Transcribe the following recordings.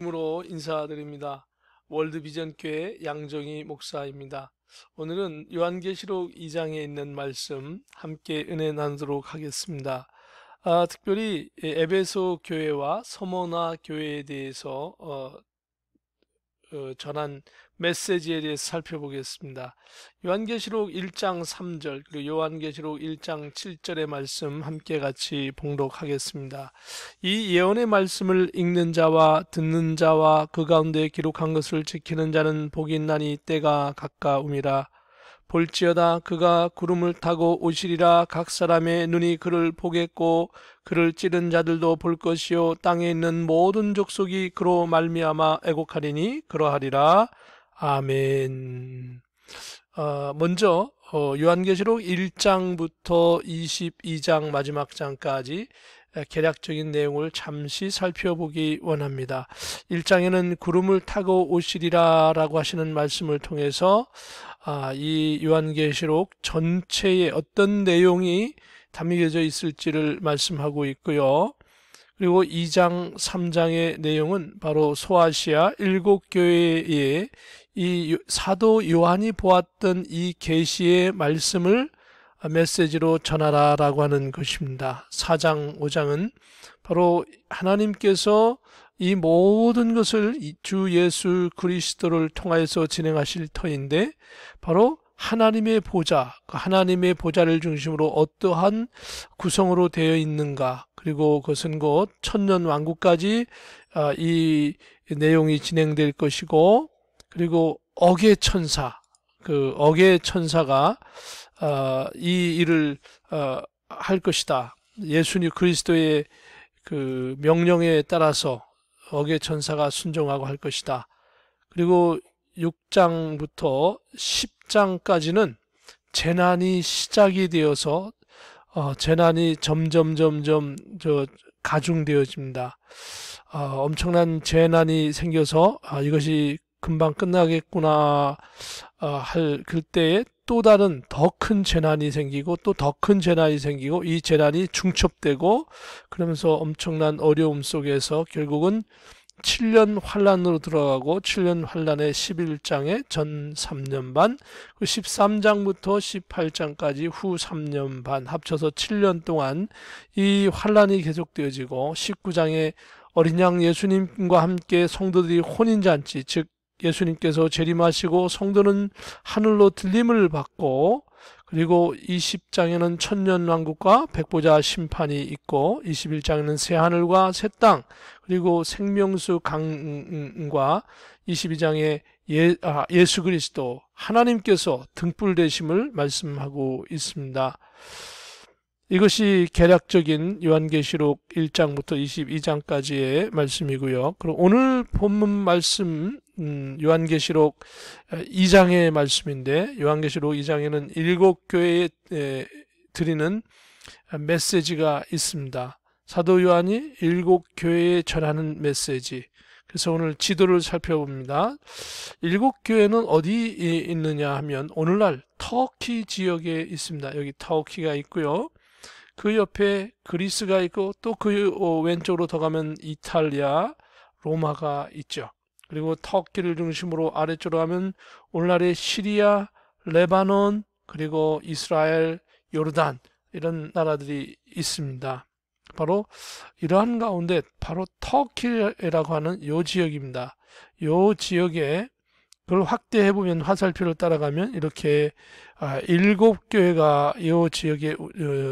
으로 인사드립니다. 월드비전교회 양정희 목사입니다. 오늘은 요한계시록 2장에 있는 말씀 함께 은혜 나누도록 하겠습니다. 특별히 에베소 교회와 서머나 교회에 대해서 전한 메시지에 대해서 살펴보겠습니다. 요한계시록 1장 3절 그리고 요한계시록 1장 7절의 말씀 함께 같이 봉독하겠습니다. 이 예언의 말씀을 읽는 자와 듣는 자와 그 가운데 기록한 것을 지키는 자는 복이 있나니 때가 가까움이라. 볼지어다 그가 구름을 타고 오시리라. 각 사람의 눈이 그를 보겠고 그를 찌른 자들도 볼 것이요 땅에 있는 모든 족속이 그로 말미암아 애곡하리니 그러하리라. 아멘. 먼저 요한계시록 1장부터 22장 마지막 장까지 개략적인 내용을 잠시 살펴보기 원합니다. 1장에는 구름을 타고 오시리라 라고 하시는 말씀을 통해서 이 요한계시록 전체에 어떤 내용이 담겨져 있을지를 말씀하고 있고요. 그리고 2장, 3장의 내용은 바로 소아시아 7교회에 이 사도 요한이 보았던 이 계시의 말씀을 메시지로 전하라 라고 하는 것입니다. 4장, 5장은 바로 하나님께서 이 모든 것을 주 예수 그리스도를 통하여서 진행하실 터인데 바로 하나님의 보좌, 하나님의 보좌를 중심으로 어떠한 구성으로 되어 있는가, 그리고 그것은 곧 천년왕국까지 이 내용이 진행될 것이고, 그리고 억의 천사, 그 억의 천사가 이 일을 할 것이다. 예수님 그리스도의 그 명령에 따라서 억의 천사가 순종하고 할 것이다. 그리고 6장부터 10장까지는 재난이 시작이 되어서 재난이 점점 가중되어집니다. 엄청난 재난이 생겨서 이것이 금방 끝나겠구나 할 그때에 또 다른 더 큰 재난이 생기고 또 더 큰 재난이 생기고 이 재난이 중첩되고 그러면서 엄청난 어려움 속에서 결국은 7년 환란으로 들어가고 7년 환란의 11장에 전 3년 반, 13장부터 18장까지 후 3년 반 합쳐서 7년 동안 이 환란이 계속되어지고 19장에 어린 양 예수님과 함께 성도들이 혼인잔치, 즉 예수님께서 재림하시고 성도는 하늘로 들림을 받고, 그리고 20장에는 천년왕국과 백보자 심판이 있고 21장에는 새하늘과 새 땅, 그리고 생명수 강과 22장에 예수 그리스도 하나님께서 등불되심을 말씀하고 있습니다. 이것이 개략적인 요한계시록 1장부터 22장까지의 말씀이고요. 그럼 오늘 본문 말씀 요한계시록 2장의 말씀인데, 요한계시록 2장에는 7교회에 드리는 메시지가 있습니다. 사도 요한이 7교회에 전하는 메시지. 그래서 오늘 지도를 살펴봅니다. 7교회는 어디 있느냐 하면 오늘날 터키 지역에 있습니다. 여기 터키가 있고요. 그 옆에 그리스가 있고 또 그 왼쪽으로 더 가면 이탈리아, 로마가 있죠. 그리고 터키를 중심으로 아래쪽으로 가면 오늘날의 시리아, 레바논, 그리고 이스라엘, 요르단 이런 나라들이 있습니다. 바로 이러한 가운데 바로 터키라고 하는 요 지역입니다. 요 지역에 그걸 확대해 보면 화살표를 따라가면 이렇게 7교회가 이 지역에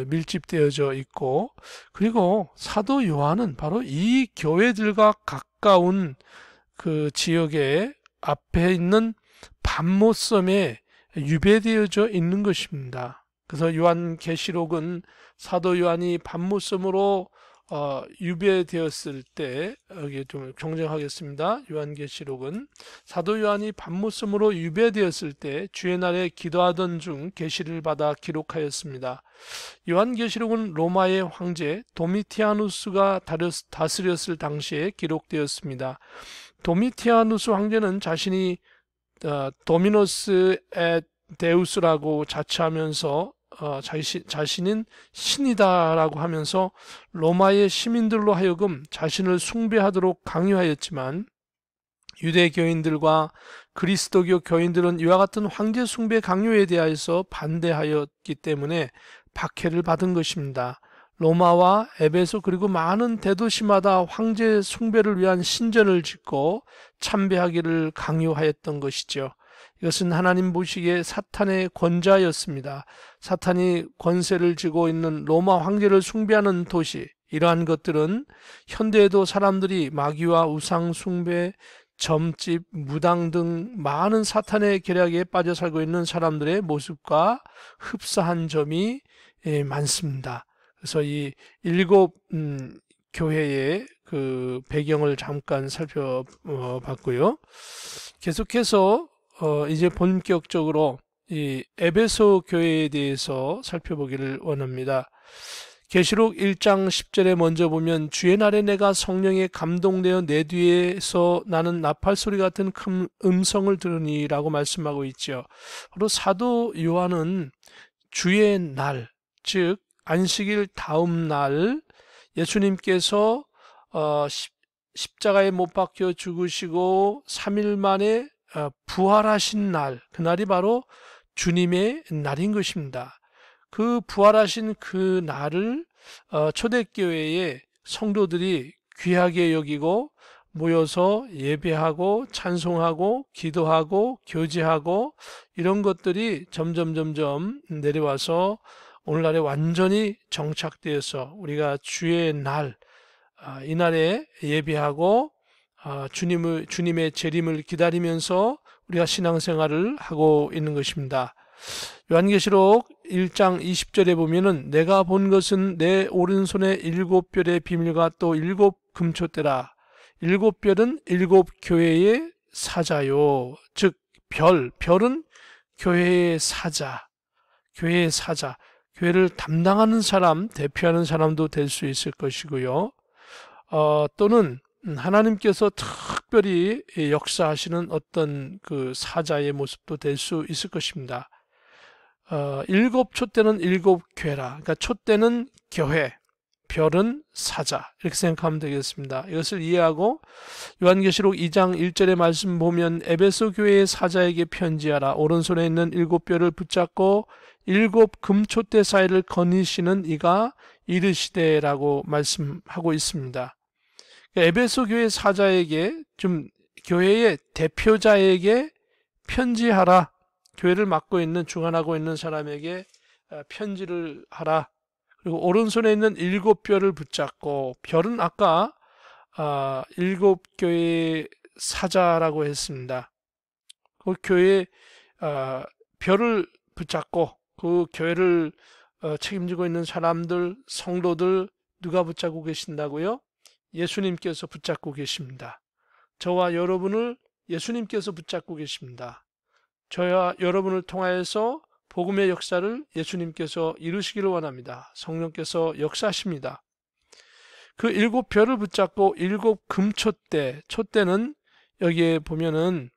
밀집되어져 있고, 그리고 사도 요한은 바로 이 교회들과 가까운 그 지역에 앞에 있는 pat모섬에 유배되어져 있는 것입니다. 그래서 요한계시록은 사도 요한이 pat모섬으로 유배되었을 때, 여기 좀 정정하겠습니다. 요한계시록은 사도 요한이 pat모섬으로 유배되었을 때 주의 날에 기도하던 중 계시를 받아 기록하였습니다. 요한계시록은 로마의 황제 도미티아누스가 다스렸을 당시에 기록되었습니다. 도미티아누스 황제는 자신이 도미노스 에 데우스라고 자처하면서 자신은 신이다라고 하면서 로마의 시민들로 하여금 자신을 숭배하도록 강요하였지만, 유대교인들과 그리스도교 교인들은 이와 같은 황제 숭배 강요에 대하여서 반대하였기 때문에 박해를 받은 것입니다. 로마와 에베소 그리고 많은 대도시마다 황제 숭배를 위한 신전을 짓고 참배하기를 강요하였던 것이죠. 이것은 하나님 보시기에 사탄의 권좌였습니다. 사탄이 권세를 쥐고 있는 로마 황제를 숭배하는 도시, 이러한 것들은 현대에도 사람들이 마귀와 우상 숭배, 점집, 무당 등 많은 사탄의 계략에 빠져 살고 있는 사람들의 모습과 흡사한 점이 많습니다. 그래서 이 일곱 교회의 그 배경을 잠깐 살펴봤고요. 계속해서 이제 본격적으로 이 에베소 교회에 대해서 살펴보기를 원합니다. 계시록 1장 10절에 먼저 보면 주의 날에 내가 성령에 감동되어 내 뒤에서 나는 나팔 소리 같은 큰 음성을 들으니 라고 말씀하고 있죠. 바로 사도 요한은 주의 날, 즉 안식일 다음 날 예수님께서 십자가에 못 박혀 죽으시고 3일 만에 부활하신 날, 그날이 바로 주님의 날인 것입니다. 그 부활하신 그 날을 초대교회의 성도들이 귀하게 여기고 모여서 예배하고 찬송하고 기도하고 교제하고 이런 것들이 점점 내려와서 오늘날에 완전히 정착되어서 우리가 주의 날, 이날에 예배하고 주님의 재림을 기다리면서 우리가 신앙생활을 하고 있는 것입니다. 요한계시록 1장 20절에 보면은 내가 본 것은 내 오른손에 7별의 비밀과 또 7금초대라. 7별은 7교회의 사자요. 즉 별은 교회의 사자, 교회의 사자, 교회를 담당하는 사람, 대표하는 사람도 될 수 있을 것이고요. 또는 하나님께서 특별히 역사하시는 어떤 그 사자의 모습도 될 수 있을 것입니다. 7촛대는 7교회라. 그러니까 촛대는 교회, 별은 사자, 이렇게 생각하면 되겠습니다. 이것을 이해하고 요한계시록 2장 1절의 말씀 보면 에베소 교회의 사자에게 편지하라. 오른손에 있는 7별을 붙잡고 7금촛대 사이를 거니시는 이가 이르시되라고 말씀하고 있습니다. 에베소 교회 사자에게, 좀 교회의 대표자에게 편지하라. 교회를 맡고 있는, 주관하고 있는 사람에게 편지를 하라. 그리고 오른손에 있는 7별을 붙잡고, 별은 아까 7교회의 사자라고 했습니다. 그 교회의 별을 붙잡고 그 교회를 책임지고 있는 사람들, 성도들 누가 붙잡고 계신다고요? 예수님께서 붙잡고 계십니다. 저와 여러분을 예수님께서 붙잡고 계십니다. 저와 여러분을 통하여서 복음의 역사를 예수님께서 이루시기를 원합니다. 성령께서 역사하십니다. 그 7별을 붙잡고 7금촛대, 촛대는 여기에 보면은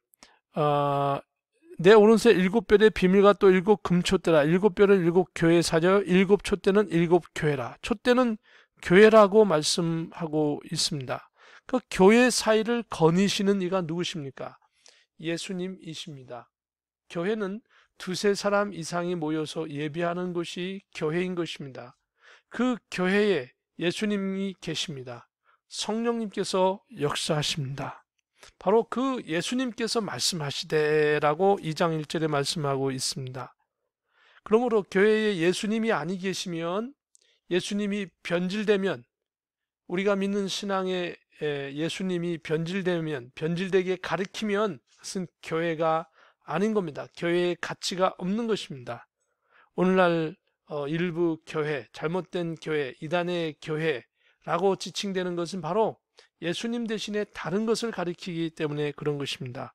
내 오른손에 7별의 비밀과 또 7금촛대라. 7별은 7교회 사자요, 7촛대는 7교회라. 촛대는 교회라고 말씀하고 있습니다. 그 교회 사이를 거니시는 이가 누구십니까? 예수님이십니다. 교회는 두세 사람 이상이 모여서 예배하는 곳이 교회인 것입니다. 그 교회에 예수님이 계십니다. 성령님께서 역사하십니다. 바로 그 예수님께서 말씀하시되라고 2장 1절에 말씀하고 있습니다. 그러므로 교회에 예수님이 아니 계시면, 예수님이 변질되면, 우리가 믿는 신앙에 예수님이 변질되게 가르치면 그것은 교회가 아닌 겁니다. 교회의 가치가 없는 것입니다. 오늘날 일부 교회, 잘못된 교회, 이단의 교회라고 지칭되는 것은 바로 예수님 대신에 다른 것을 가리키기 때문에 그런 것입니다.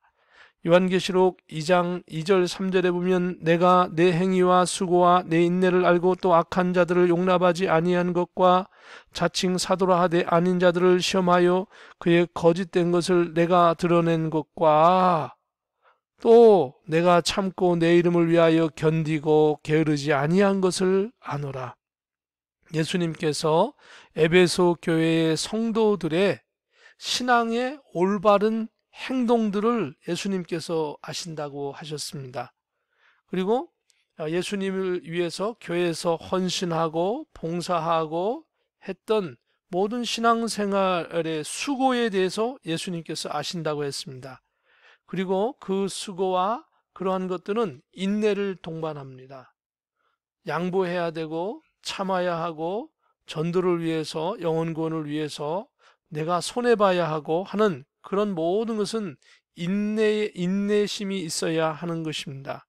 요한계시록 2장 2절 3절에 보면 내가 내 행위와 수고와 내 인내를 알고 또 악한 자들을 용납하지 아니한 것과 자칭 사도라 하되 아닌 자들을 시험하여 그의 거짓된 것을 내가 드러낸 것과 또 내가 참고 내 이름을 위하여 견디고 게으르지 아니한 것을 아노라. 예수님께서 에베소 교회의 성도들의 신앙의 올바른 행동들을 예수님께서 아신다고 하셨습니다. 그리고 예수님을 위해서 교회에서 헌신하고 봉사하고 했던 모든 신앙생활의 수고에 대해서 예수님께서 아신다고 했습니다. 그리고 그 수고와 그러한 것들은 인내를 동반합니다. 양보해야 되고 참아야 하고 전도를 위해서 영혼구원을 위해서 내가 손해봐야 하고 하는 그런 모든 것은 인내심이 있어야 하는 것입니다.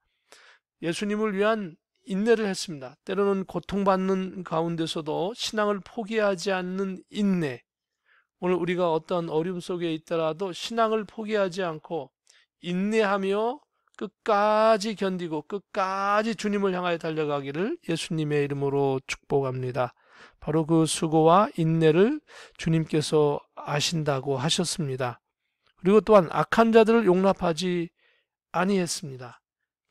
예수님을 위한 인내를 했습니다. 때로는 고통받는 가운데서도 신앙을 포기하지 않는 인내. 오늘 우리가 어떤 어려움 속에 있더라도 신앙을 포기하지 않고 인내하며 끝까지 견디고 끝까지 주님을 향하여 달려가기를 예수님의 이름으로 축복합니다. 바로 그 수고와 인내를 주님께서 아신다고 하셨습니다. 그리고 또한 악한 자들을 용납하지 아니했습니다.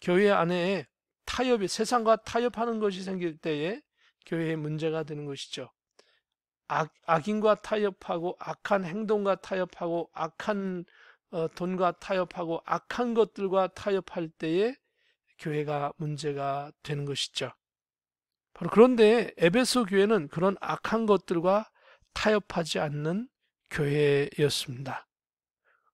교회 안에 타협이 세상과 타협하는 것이 생길 때에 교회에 문제가 되는 것이죠. 악인과 타협하고 악한 행동과 타협하고 악한 돈과 타협하고 악한 것들과 타협할 때에 교회가 문제가 되는 것이죠. 바로 그런데 에베소 교회는 그런 악한 것들과 타협하지 않는 교회였습니다.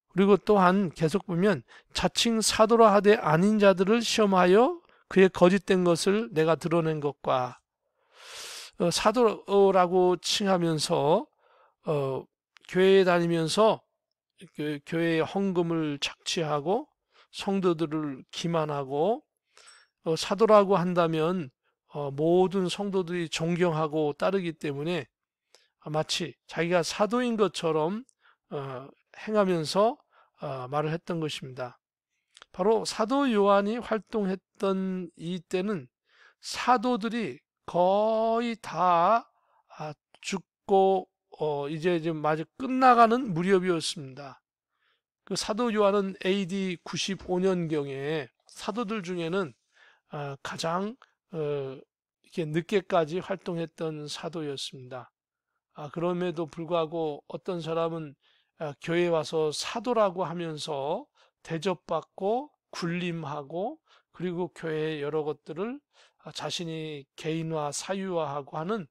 그리고 또한 계속 보면 자칭 사도라 하되 아닌 자들을 시험하여 그의 거짓된 것을 내가 드러낸 것과 사도라고 칭하면서 교회에 다니면서 교회의 헌금을 착취하고 성도들을 기만하고 사도라고 한다면 모든 성도들이 존경하고 따르기 때문에 마치 자기가 사도인 것처럼 행하면서 말을 했던 것입니다. 바로 사도 요한이 활동했던 이때는 사도들이 거의 다 죽고 이제 마저 끝나가는 무렵이었습니다. 그 사도 요한은 AD 95년경에 사도들 중에는 가장 이렇게 늦게까지 활동했던 사도였습니다. 그럼에도 불구하고 어떤 사람은 교회에 와서 사도라고 하면서 대접받고 군림하고 그리고 교회의 여러 것들을 자신이 개인화 사유화하고 하는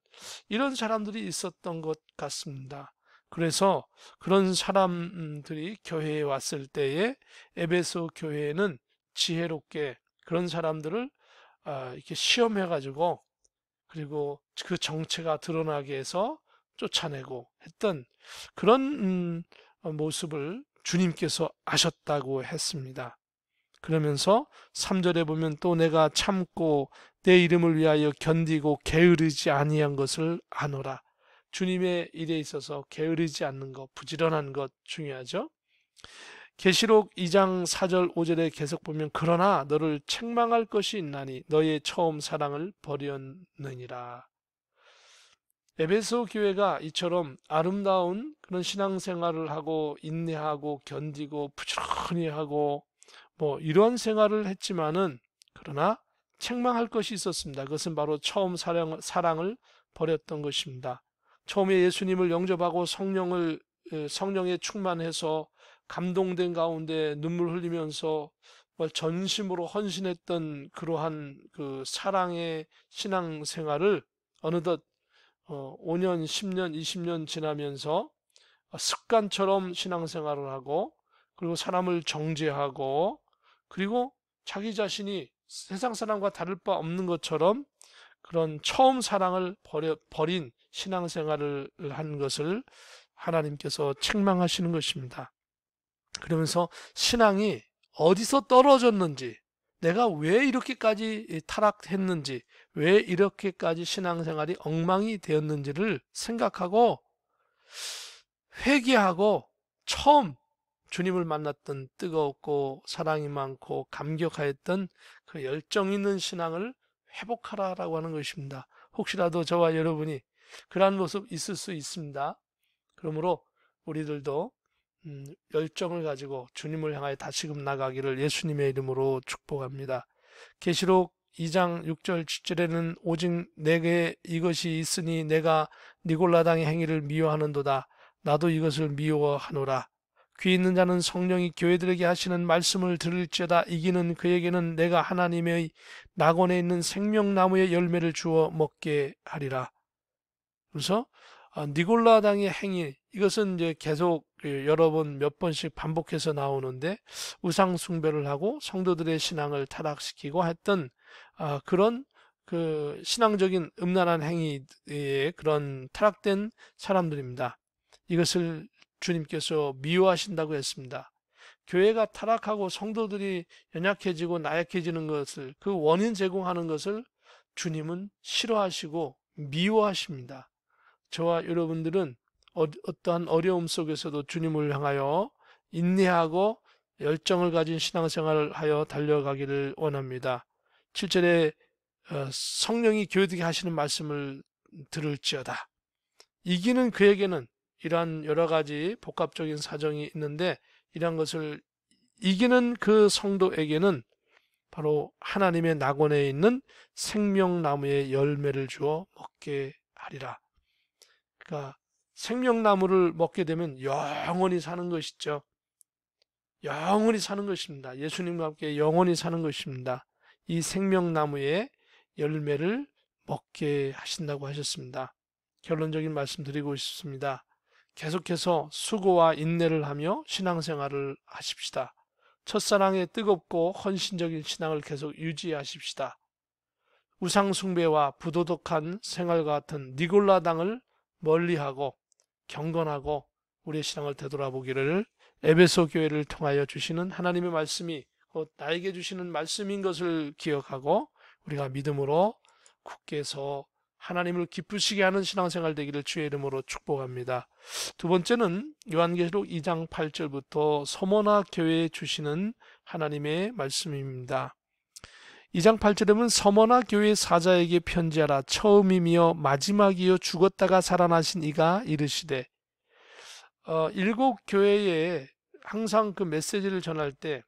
이런 사람들이 있었던 것 같습니다. 그래서 그런 사람들이 교회에 왔을 때에 에베소 교회에는 지혜롭게 그런 사람들을 이렇게 시험해 가지고 그리고 그 정체가 드러나게 해서 쫓아내고 했던 그런 모습을 주님께서 아셨다고 했습니다. 그러면서 3절에 보면 또 내가 참고 내 이름을 위하여 견디고 게으르지 아니한 것을 아노라. 주님의 일에 있어서 게으르지 않는 것, 부지런한 것 중요하죠. 계시록 2장 4절 5절에 계속 보면 그러나 너를 책망할 것이 있나니 너의 처음 사랑을 버렸느니라. 에베소 교회가 이처럼 아름다운 그런 신앙생활을 하고 인내하고 견디고 부지런히 하고 이런 생활을 했지만은 그러나 책망할 것이 있었습니다. 그것은 바로 처음 사랑을 버렸던 것입니다. 처음에 예수님을 영접하고 성령에 충만해서 감동된 가운데 눈물 흘리면서 전심으로 헌신했던 그러한 그 사랑의 신앙생활을 어느덧 5년, 10년, 20년 지나면서 습관처럼 신앙생활을 하고 그리고 사람을 정죄하고 그리고 자기 자신이 세상 사람과 다를 바 없는 것처럼 그런 처음 사랑을 버린 신앙생활을 한 것을 하나님께서 책망하시는 것입니다. 그러면서 신앙이 어디서 떨어졌는지 내가 왜 이렇게까지 타락했는지 왜 이렇게까지 신앙생활이 엉망이 되었는지를 생각하고 회개하고 처음 주님을 만났던 뜨겁고 사랑이 많고 감격하였던 그 열정 있는 신앙을 회복하라라고 하는 것입니다. 혹시라도 저와 여러분이 그러한 모습 있을 수 있습니다. 그러므로 우리들도 열정을 가지고 주님을 향하여 다시금 나가기를 예수님의 이름으로 축복합니다. 계시록 2장 6절 7절에는 오직 내게 이것이 있으니 내가 니골라당의 행위를 미워하는도다. 나도 이것을 미워하노라. 귀 있는 자는 성령이 교회들에게 하시는 말씀을 들을지어다. 이기는 그에게는 내가 하나님의 낙원에 있는 생명나무의 열매를 주어 먹게 하리라. 그래서 니골라당의 행위, 이것은 이제 계속 여러 번 몇 번씩 반복해서 나오는데, 우상 숭배를 하고 성도들의 신앙을 타락시키고 했던 그런 그 신앙적인 음란한 행위에 그런 타락된 사람들입니다. 이것을 주님께서 미워하신다고 했습니다. 교회가 타락하고 성도들이 연약해지고 나약해지는 것을, 그 원인 제공하는 것을 주님은 싫어하시고 미워하십니다. 저와 여러분들은 어떠한 어려움 속에서도 주님을 향하여 인내하고 열정을 가진 신앙생활을 하여 달려가기를 원합니다. 7절에 성령이 교회들에게 하시는 말씀을 들을지어다. 이기는 그에게는, 이러한 여러 가지 복합적인 사정이 있는데, 이러한 것을 이기는 그 성도에게는 바로 하나님의 낙원에 있는 생명나무의 열매를 주어 먹게 하리라. 그러니까 생명나무를 먹게 되면 영원히 사는 것이죠. 영원히 사는 것입니다. 예수님과 함께 영원히 사는 것입니다. 이 생명나무의 열매를 먹게 하신다고 하셨습니다. 결론적인 말씀 드리고 싶습니다. 계속해서 수고와 인내를 하며 신앙생활을 하십시다. 첫사랑의 뜨겁고 헌신적인 신앙을 계속 유지하십시다. 우상숭배와 부도덕한 생활과 같은 니골라당을 멀리하고 경건하고 우리의 신앙을 되돌아보기를 에베소 교회를 통하여 주시는 하나님의 말씀이 곧 나에게 주시는 말씀인 것을 기억하고 우리가 믿음으로 굳게 서 하나님을 기쁘시게 하는 신앙생활 되기를 주의 이름으로 축복합니다. 두 번째는 요한계시록 2장 8절부터 서머나 교회에 주시는 하나님의 말씀입니다. 2장 8절에 보면 서머나 교회 사자에게 편지하라. 처음이며 마지막이요 죽었다가 살아나신 이가 이르시되, 일곱 교회에 항상 그 메시지를 전할 때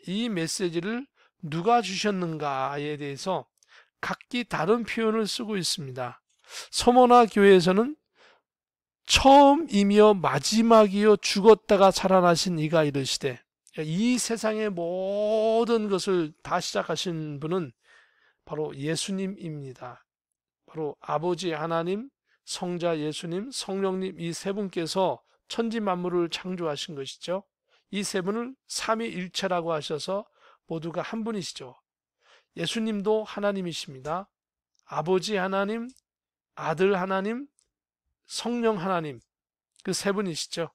이 메시지를 누가 주셨는가에 대해서 각기 다른 표현을 쓰고 있습니다. 서머나 교회에서는 처음이며 마지막이요 죽었다가 살아나신 이가 이르시되, 이 세상의 모든 것을 다 시작하신 분은 바로 예수님입니다. 바로 아버지 하나님, 성자 예수님, 성령님, 이 세 분께서 천지 만물을 창조하신 것이죠. 이 세 분을 삼위일체라고 하셔서 모두가 한 분이시죠. 예수님도 하나님이십니다. 아버지 하나님, 아들 하나님, 성령 하나님, 그 세 분이시죠.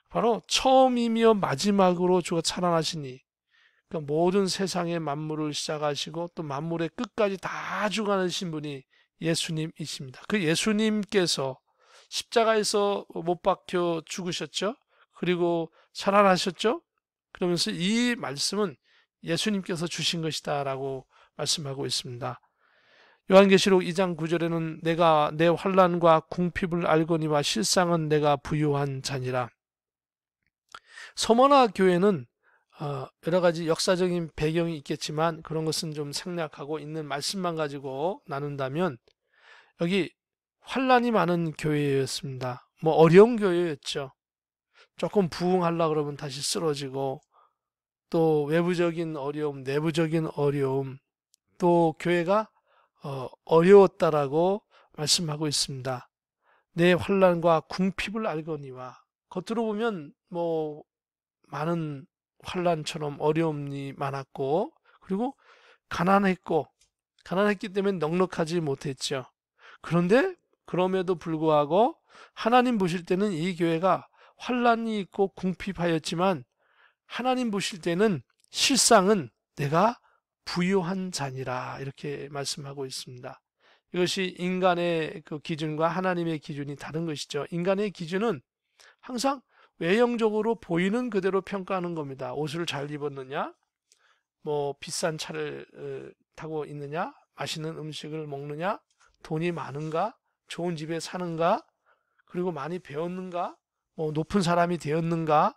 바로 처음이며 마지막으로 주어 살아나시니, 그러니까 모든 세상의 만물을 시작하시고 또 만물의 끝까지 다 주관하신 분이 예수님이십니다. 그 예수님께서 십자가에서 못 박혀 죽으셨죠. 그리고 살아나셨죠. 그러면서 이 말씀은 예수님께서 주신 것이다 라고 말씀하고 있습니다. 요한계시록 2장 9절에는 내가 내 환난과 궁핍을 알거니와 실상은 내가 부유한 자니라. 서머나 교회는 여러 가지 역사적인 배경이 있겠지만 그런 것은 좀 생략하고 있는 말씀만 가지고 나눈다면, 여기 환난이 많은 교회였습니다. 뭐 어려운 교회였죠. 조금 부흥하려고 그러면 다시 쓰러지고, 또 외부적인 어려움, 내부적인 어려움, 또 교회가 어려웠다라고 말씀하고 있습니다. 내 환난과 궁핍을 알거니와, 겉으로 보면 뭐 많은 환난처럼 어려움이 많았고, 그리고 가난했기 때문에 넉넉하지 못했죠. 그런데 그럼에도 불구하고 하나님 보실 때는 이 교회가 환난이 있고 궁핍하였지만 하나님 보실 때는 실상은 내가 부유한 자니라, 이렇게 말씀하고 있습니다. 이것이 인간의 그 기준과 하나님의 기준이 다른 것이죠. 인간의 기준은 항상 외형적으로 보이는 그대로 평가하는 겁니다. 옷을 잘 입었느냐, 뭐 비싼 차를 타고 있느냐, 맛있는 음식을 먹느냐, 돈이 많은가, 좋은 집에 사는가, 그리고 많이 배웠는가, 높은 사람이 되었는가,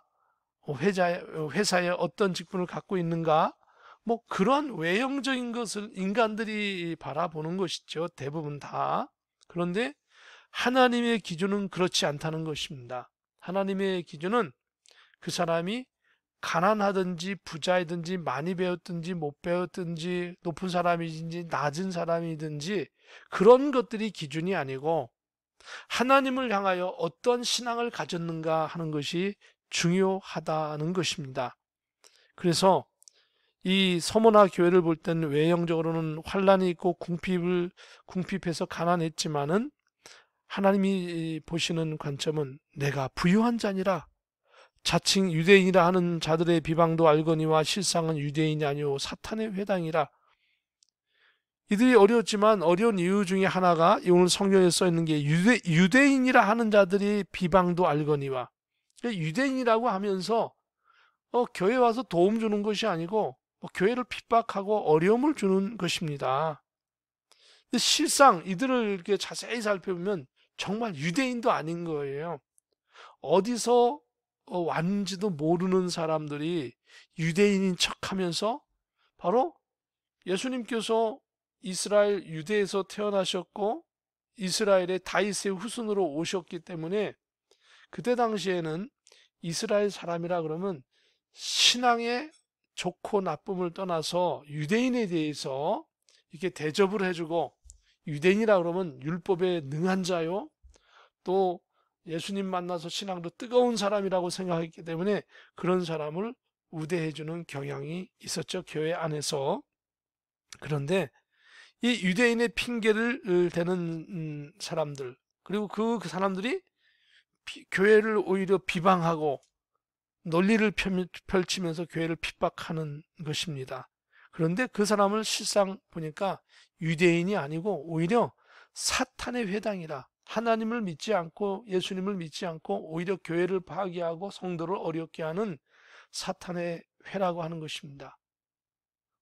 회사에 어떤 직분을 갖고 있는가, 뭐 그런 외형적인 것을 인간들이 바라보는 것이죠. 대부분 다. 그런데 하나님의 기준은 그렇지 않다는 것입니다. 하나님의 기준은 그 사람이 가난하든지 부자이든지 많이 배웠든지 못 배웠든지 높은 사람이든지 낮은 사람이든지 그런 것들이 기준이 아니고 하나님을 향하여 어떤 신앙을 가졌는가 하는 것이 중요하다는 것입니다. 그래서 이 서머나 교회를 볼 때는 외형적으로는 환란이 있고 궁핍해서 가난했지만은 하나님이 보시는 관점은 내가 부유한 자니라, 자칭 유대인이라 하는 자들의 비방도 알거니와 실상은 유대인이 아니오 사탄의 회당이라. 이들이 어려웠지만 어려운 이유 중에 하나가 오늘 성경에 써 있는 게 유대인이라 하는 자들이 비방도 알거니와, 유대인이라고 하면서 교회 와서 도움 주는 것이 아니고 교회를 핍박하고 어려움을 주는 것입니다. 근데 실상 이들을 이렇게 자세히 살펴보면 정말 유대인도 아닌 거예요. 어디서 왔는지도 모르는 사람들이 유대인인 척하면서 바로 예수님께서 이스라엘 유대에서 태어나셨고 이스라엘의 다윗의 후손으로 오셨기 때문에 그때 당시에는 이스라엘 사람이라 그러면 신앙의 좋고 나쁨을 떠나서 유대인에 대해서 이렇게 대접을 해주고, 유대인이라 그러면 율법에 능한 자요, 또 예수님 만나서 신앙도 뜨거운 사람이라고 생각했기 때문에 그런 사람을 우대해주는 경향이 있었죠, 교회 안에서. 그런데 이 유대인의 핑계를 대는 사람들, 그리고 그 사람들이 교회를 오히려 비방하고 논리를 펼치면서 교회를 핍박하는 것입니다. 그런데 그 사람을 실상 보니까 유대인이 아니고 오히려 사탄의 회당이라, 하나님을 믿지 않고 예수님을 믿지 않고 오히려 교회를 파괴하고 성도를 어렵게 하는 사탄의 회라고 하는 것입니다.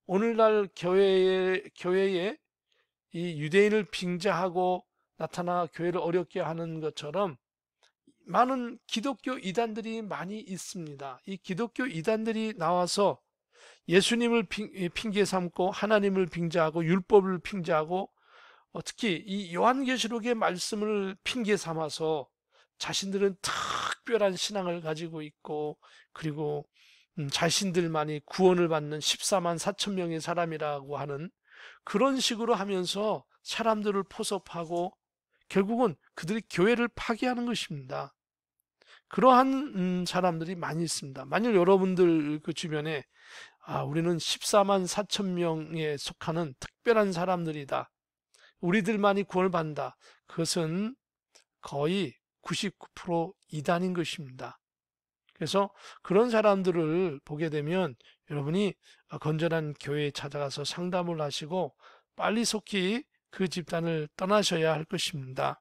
오늘날 교회에 이 유대인을 빙자하고 나타나 교회를 어렵게 하는 것처럼 많은 기독교 이단들이 많이 있습니다. 이 기독교 이단들이 나와서 예수님을 핑계 삼고 하나님을 빙자하고 율법을 핑자하고 특히 이 요한계시록의 말씀을 핑계 삼아서 자신들은 특별한 신앙을 가지고 있고, 그리고 자신들만이 구원을 받는 14만 4천 명의 사람이라고 하는 그런 식으로 하면서 사람들을 포섭하고 결국은 그들이 교회를 파괴하는 것입니다. 그러한 사람들이 많이 있습니다. 만일 여러분들 그 주변에 우리는 14만 4천 명에 속하는 특별한 사람들이다, 우리들만이 구원을 받는다, 그것은 거의 99% 이단인 것입니다. 그래서 그런 사람들을 보게 되면 여러분이 건전한 교회에 찾아가서 상담을 하시고 빨리 속히 그 집단을 떠나셔야 할 것입니다.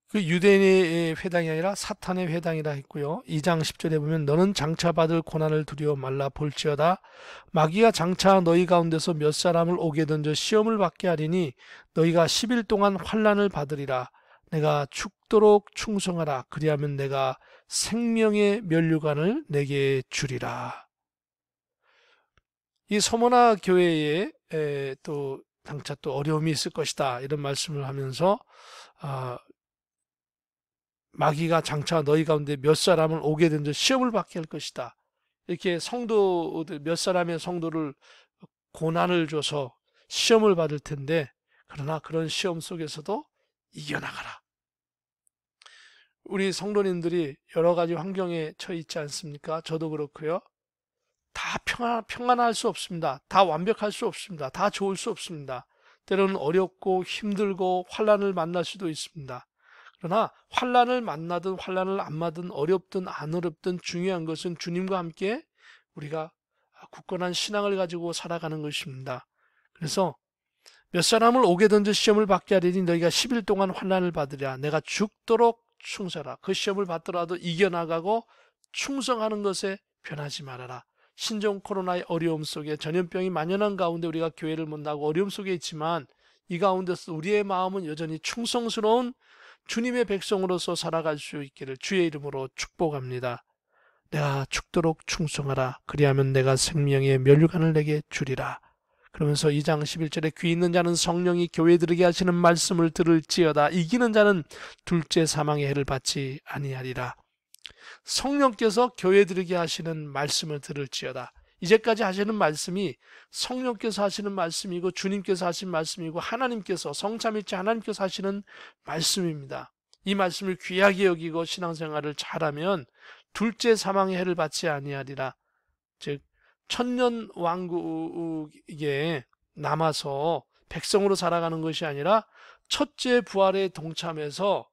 그 유대인의 회당이 아니라 사탄의 회당이라 했고요. 2장 10절에 보면 너는 장차 받을 고난을 두려워 말라. 볼지어다 마귀가 장차 너희 가운데서 몇 사람을 옥에 던져 시험을 받게 하리니 너희가 10일 동안 환난을 받으리라. 내가 죽도록 충성하라. 그리하면 내가 생명의 면류관을 내게 주리라. 이 서머나 교회에 또 장차 또 어려움이 있을 것이다, 이런 말씀을 하면서 마귀가 장차 너희 가운데 몇 사람을 오게 된 시험을 받게 할 것이다, 이렇게 성도들 몇 사람의 성도를 고난을 줘서 시험을 받을 텐데, 그러나 그런 시험 속에서도 이겨나가라. 우리 성도님들이 여러 가지 환경에 처해 있지 않습니까? 저도 그렇고요. 다 평안할 수 없습니다. 다 완벽할 수 없습니다. 다 좋을 수 없습니다. 때로는 어렵고 힘들고 환난을 만날 수도 있습니다. 그러나 환난을 만나든 환난을 안 만나든 어렵든 안 어렵든 중요한 것은 주님과 함께 우리가 굳건한 신앙을 가지고 살아가는 것입니다. 그래서 몇 사람을 옥에 던져 시험을 받게 하리니 너희가 10일 동안 환난을 받으리라. 내가 죽도록 충성하라. 그 시험을 받더라도 이겨나가고 충성하는 것에 변하지 말아라. 신종 코로나의 어려움 속에 전염병이 만연한 가운데 우리가 교회를 못 나가고 어려움 속에 있지만 이 가운데서 우리의 마음은 여전히 충성스러운 주님의 백성으로서 살아갈 수 있기를 주의 이름으로 축복합니다. 내가 죽도록 충성하라. 그리하면 내가 생명의 면류관을 내게 주리라. 그러면서 2장 11절에 귀 있는 자는 성령이 교회에 들으게 하시는 말씀을 들을지어다. 이기는 자는 둘째 사망의 해를 받지 아니하리라. 성령께서 교회에 들으게 하시는 말씀을 들을지어다. 이제까지 하시는 말씀이 성령께서 하시는 말씀이고 주님께서 하신 말씀이고 하나님께서 성삼일체 하나님께서 하시는 말씀입니다. 이 말씀을 귀하게 여기고 신앙생활을 잘하면 둘째 사망의 해를 받지 아니하리라. 즉 천년 왕국에 남아서 백성으로 살아가는 것이 아니라 첫째 부활에 동참해서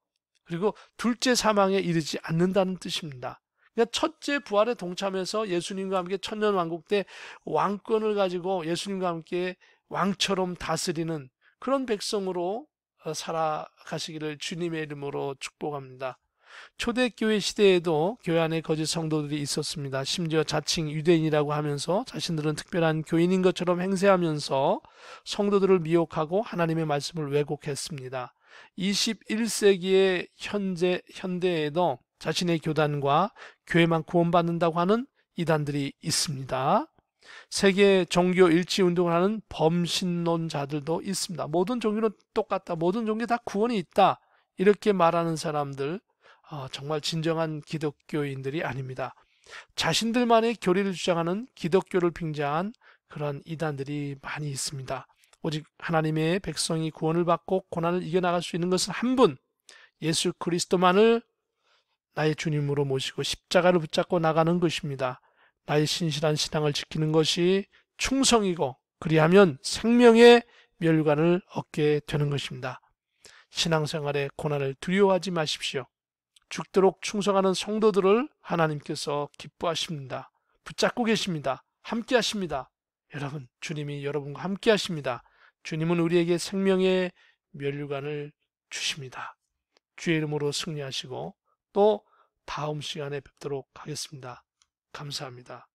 그리고 둘째 사망에 이르지 않는다는 뜻입니다. 그러니까 첫째 부활에 동참해서 예수님과 함께 천년 왕국 때 왕권을 가지고 예수님과 함께 왕처럼 다스리는 그런 백성으로 살아가시기를 주님의 이름으로 축복합니다. 초대교회 시대에도 교회 안에 거짓 성도들이 있었습니다. 심지어 자칭 유대인이라고 하면서 자신들은 특별한 교인인 것처럼 행세하면서 성도들을 미혹하고 하나님의 말씀을 왜곡했습니다. 21세기의 현대에도 자신의 교단과 교회만 구원받는다고 하는 이단들이 있습니다. 세계 종교 일치 운동을 하는 범신론자들도 있습니다. 모든 종교는 똑같다. 모든 종교에 다 구원이 있다. 이렇게 말하는 사람들 정말 진정한 기독교인들이 아닙니다. 자신들만의 교리를 주장하는 기독교를 빙자한 그런 이단들이 많이 있습니다. 오직 하나님의 백성이 구원을 받고 고난을 이겨나갈 수 있는 것은 한 분, 예수 그리스도만을 나의 주님으로 모시고 십자가를 붙잡고 나가는 것입니다. 나의 신실한 신앙을 지키는 것이 충성이고 그리하면 생명의 멸관을 얻게 되는 것입니다. 신앙생활의 고난을 두려워하지 마십시오. 죽도록 충성하는 성도들을 하나님께서 기뻐하십니다. 붙잡고 계십니다. 함께 하십니다. 여러분, 주님이 여러분과 함께 하십니다. 주님은 우리에게 생명의 멸류관을 주십니다. 주의 이름으로 승리하시고 또 다음 시간에 뵙도록 하겠습니다. 감사합니다.